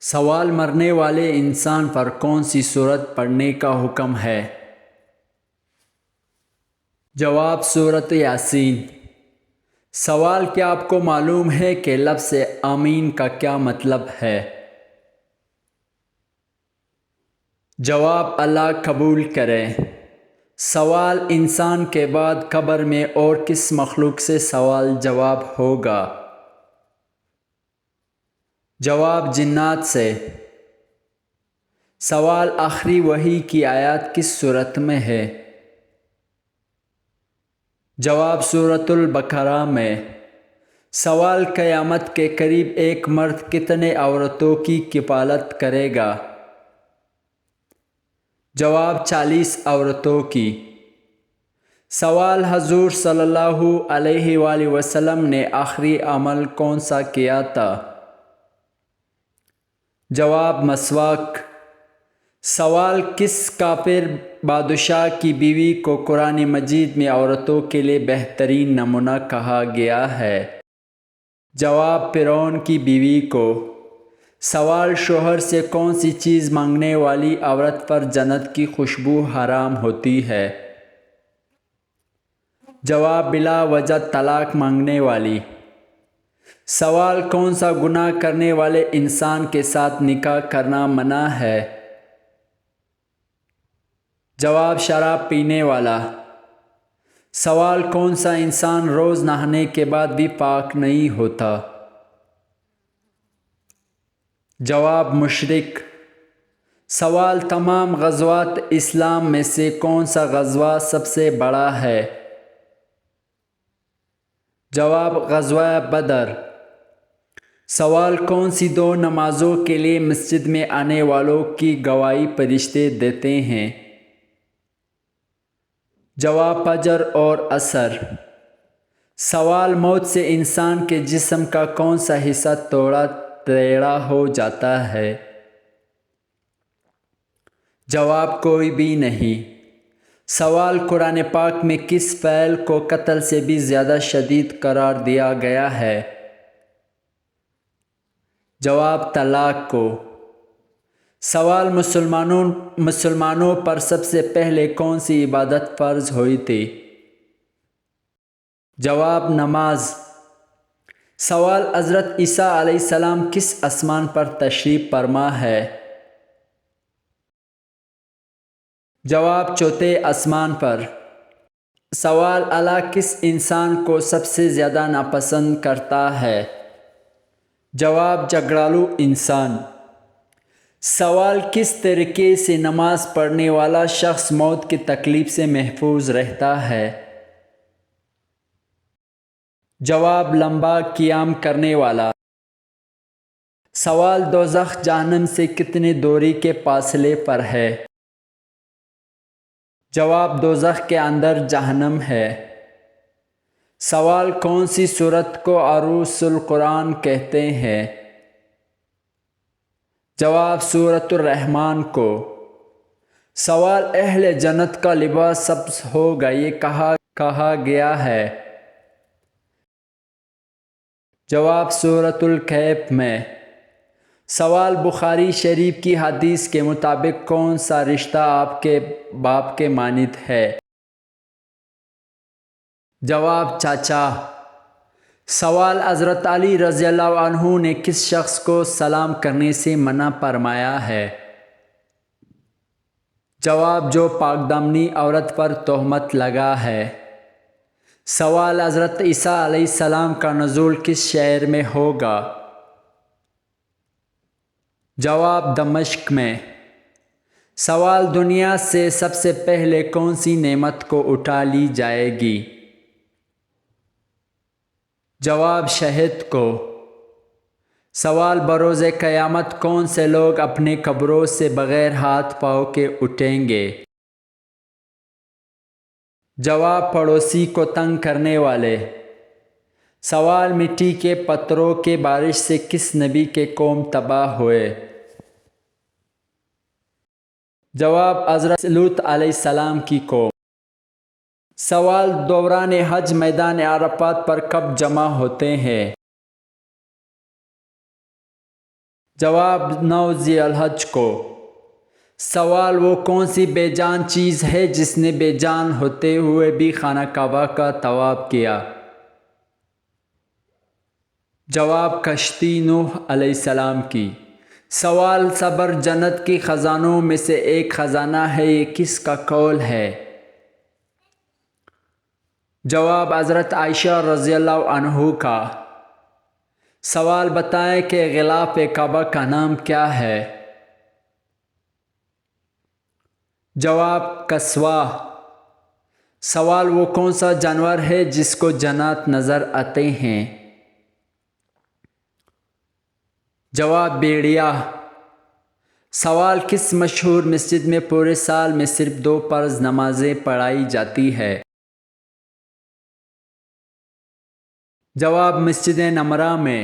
سوال: مرنے والے انسان پر کون سی سورت پڑھنے کا حکم ہے؟ جواب: سورۃ یاسین۔ سوال: کیا آپ کو معلوم ہے کہ لفظ آمین کا کیا مطلب ہے؟ جواب: اللہ قبول کرے۔ سوال: انسان کے بعد قبر میں اور کس مخلوق سے سوال جواب ہوگا؟ جواب: جنات سے۔ سوال: آخری وحی کی آیات کس سورت میں ہے؟ جواب: سورۃ البقرہ میں۔ سوال: قیامت کے قریب ایک مرد کتنے عورتوں کی کفالت کرے گا؟ جواب: 40 عورتوں کی۔ سوال: حضور صلی اللہ علیہ وآلہ وسلم نے آخری عمل کون سا کیا تھا؟ جواب: مسواک۔ سوال: کس کافر بادشاہ کی بیوی کو قرآن مجید میں عورتوں کے لیے بہترین نمونہ کہا گیا ہے؟ جواب: فرعون کی بیوی کو۔ سوال: شوہر سے کون سی چیز مانگنے والی عورت پر جنت کی خوشبو حرام ہوتی ہے؟ جواب: بلا وجہ طلاق مانگنے والی۔ سوال: کون سا گناہ کرنے والے انسان کے ساتھ نکاح کرنا منع ہے؟ جواب: شراب پینے والا۔ سوال: کون سا انسان روز نہانے کے بعد بھی پاک نہیں ہوتا؟ جواب: مشرک۔ سوال: تمام غزوات اسلام میں سے کون سا غزوہ سب سے بڑا ہے؟ جواب: غزوہ بدر۔ سوال: کون سی دو نمازوں کے لیے مسجد میں آنے والوں کی گواہی فرشتے دیتے ہیں؟ جواب: فجر اور عصر۔ سوال: موت سے انسان کے جسم کا کون سا حصہ تھوڑا ٹیڑھا ہو جاتا ہے؟ جواب: کوئی بھی نہیں۔ سوال: قرآن پاک میں کس فعل کو قتل سے بھی زیادہ شدید قرار دیا گیا ہے؟ جواب: طلاق کو۔ سوال: مسلمانوں پر سب سے پہلے کون سی عبادت فرض ہوئی تھی؟ جواب: نماز۔ سوال: حضرت عیسیٰ علیہ السلام کس آسمان پر تشریف فرما ہے؟ جواب: چوتھے آسمان پر۔ سوال: اللہ کس انسان کو سب سے زیادہ ناپسند کرتا ہے؟ جواب: جھگڑالو انسان۔ سوال: کس طریقے سے نماز پڑھنے والا شخص موت کی تکلیف سے محفوظ رہتا ہے؟ جواب: لمبا قیام کرنے والا۔ سوال: دوزخ جہنم سے کتنی دوری کے فاصلے پر ہے؟ جواب: دوزخ کے اندر جہنم ہے۔ سوال: کون سی سورت کو عروس القرآن کہتے ہیں؟ جواب: سورۃ الرحمن کو۔ سوال: اہل جنت کا لباس سبز ہوگا، یہ کہا گیا ہے؟ جواب: سورۃ الکہف میں۔ سوال: بخاری شریف کی حدیث کے مطابق کون سا رشتہ آپ کے باپ کے مانند ہے؟ جواب: چاچا۔ سوال: حضرت علی رضی اللہ عنہ نے کس شخص کو سلام کرنے سے منع فرمایا ہے؟ جواب: جو پاک دامنی عورت پر تہمت لگا ہے۔ سوال: حضرت عیسیٰ علیہ السلام کا نزول کس شہر میں ہوگا؟ جواب: دمشق میں۔ سوال: دنیا سے سب سے پہلے کون سی نعمت کو اٹھا لی جائے گی؟ جواب: شہد کو۔ سوال: بروز قیامت کون سے لوگ اپنے قبروں سے بغیر ہاتھ پاؤں کے اٹھیں گے؟ جواب: پڑوسی کو تنگ کرنے والے۔ سوال: مٹی کے پتھروں کے بارش سے کس نبی کے قوم تباہ ہوئے؟ جواب: حضرت لوط علیہ السلام کی قوم۔ سوال: دوران حج میدان عرفات پر کب جمع ہوتے ہیں؟ جواب 9 ذی الحج کو۔ سوال وہ کون سی بے جان چیز ہے جس نے بے جان ہوتے ہوئے بھی خانہ کعبہ کا طواف کیا؟ جواب کشتی نوح علیہ السلام کی۔ سوال صبر جنت کی خزانوں میں سے ایک خزانہ ہے، یہ کس کا قول ہے؟ جواب حضرت عائشہ رضی اللہ عنہ کا۔ سوال بتائیں کہ غلاف کعبہ کا نام کیا ہے؟ جواب کسوہ۔ سوال وہ کون سا جانور ہے جس کو جنات نظر آتے ہیں؟ جواب بھیڑیا۔ سوال کس مشہور مسجد میں پورے سال میں صرف 2 فرض نمازیں پڑھائی جاتی ہے؟ جواب مسجد نمرہ میں۔